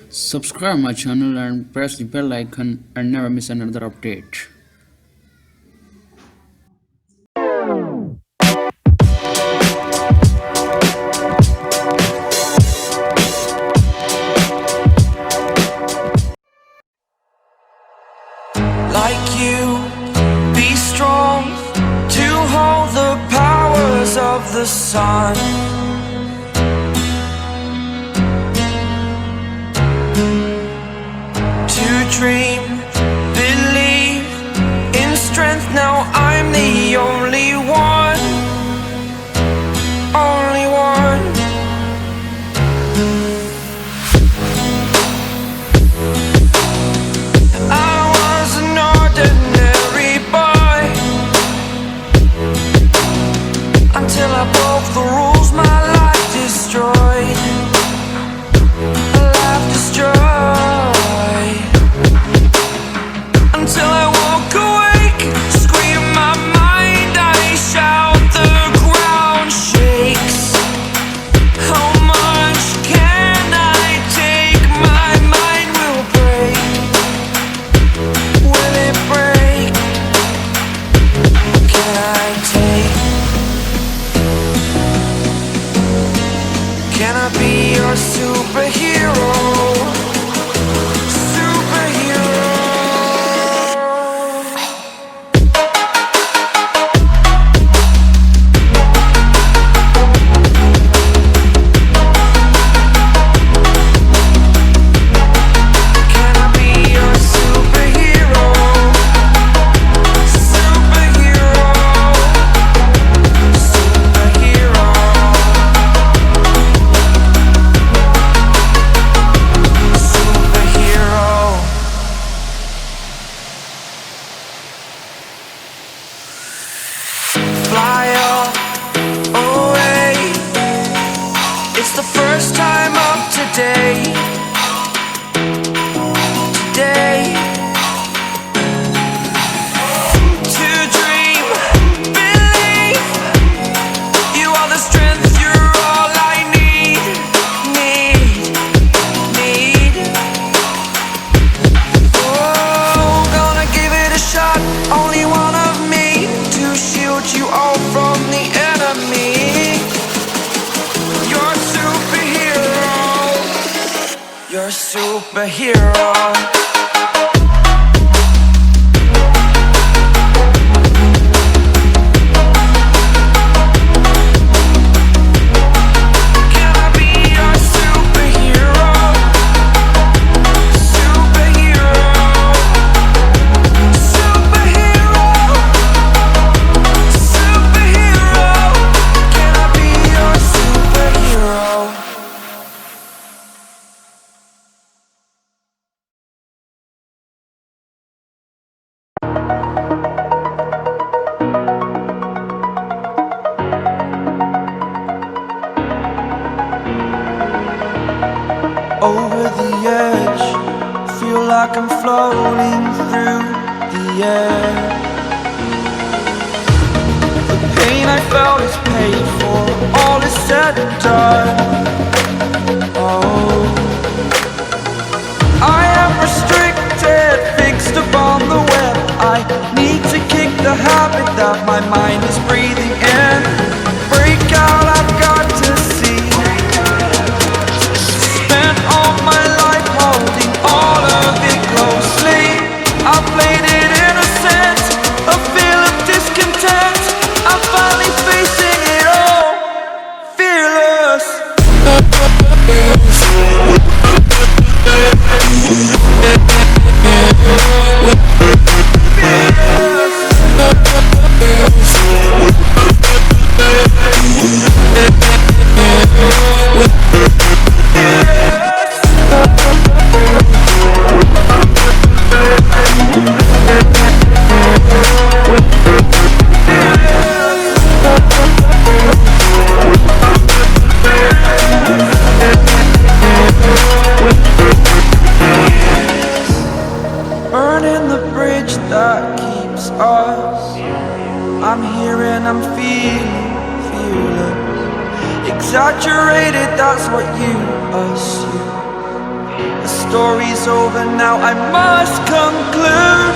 Subscribe my channel and press the bell icon and never miss another update. Like you, be strong to hold the powers of the sun. To dream, believe in strength. Now I'm the only one, only one. I was an ordinary boy until I broke the rules, my life destroyed. A life destroyed. Until I woke awake, scream my mind, I shout, the ground shakes. How much can I take? My mind will break. Will it break? Can I take? Can I be your superhero? Superhero. Can I be your superhero? Superhero. Superhero. Superhero. Fly up away. It's the first time of today. Today. To dream, believe. You are the strength, you're all I need. Need. Oh, gonna give it a shot. Only one of me to shield you all from the enemy. You're a superhero. You're a superhero. Can I be your superhero? Superhero. Superhero. Superhero. Can I be your superhero? Over the edge, feel like I'm floating through the air. The pain I felt is paid for, all is said and done. Oh, I am restricted, fixed upon the web. I need to kick the habit that my mind is breathing in. Break out, I've got to see. Spent all my life holding all of it closely. I played it innocent, a feel of discontent. I'm finally facing it all, fearless. Burning the bridge that keeps us. I'm here and I'm feeling fearless. Exaggerated, that's what you assume. The story's over now, I must conclude.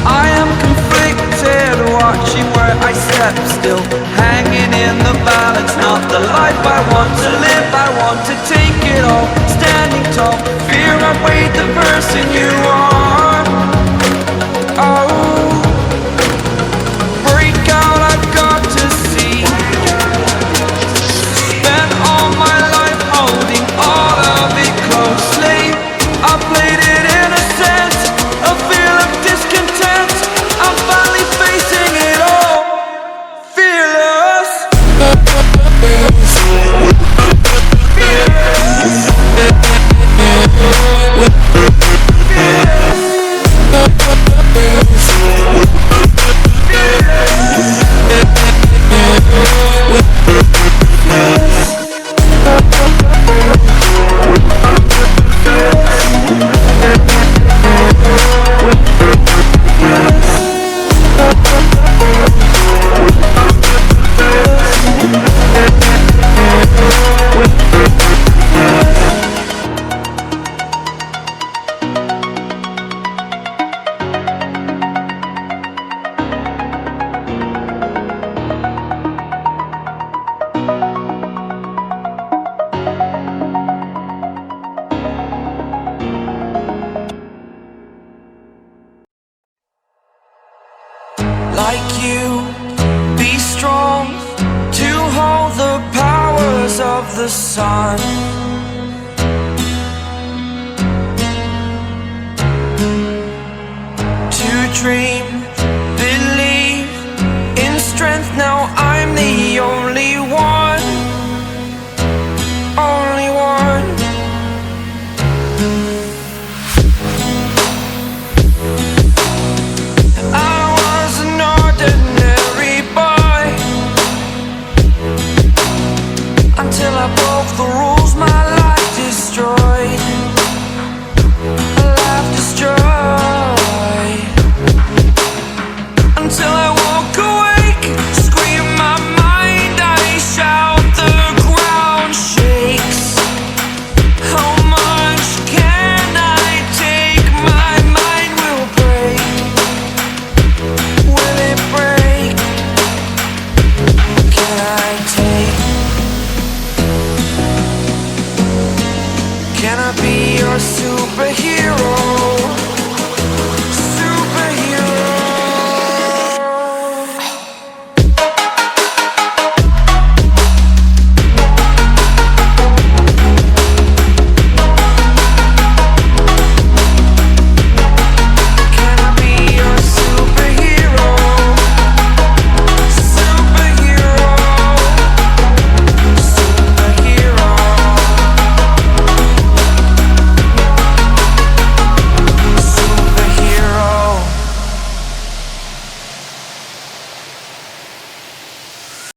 I am conflicted, watching where I step still, hanging in the balance, not the life I want to live. I want to take it all, standing tall, fear I weighed the person you are. Oh, break out, I've got to see. Spent all my life holding all of it closely. I played it innocent, a feel of discontent. I'm finally facing it all, fearless. Like you, be strong to hold the powers of the sun. To dream, believe in strength. Now I'm the only one, only one. Until I broke the rules, my life destroyed. A life destroyed. Until I woke awake, scream my mind, I shout, the ground shakes. How much can I take? My mind will break. Will it break? Can I take? Can I be your superhero?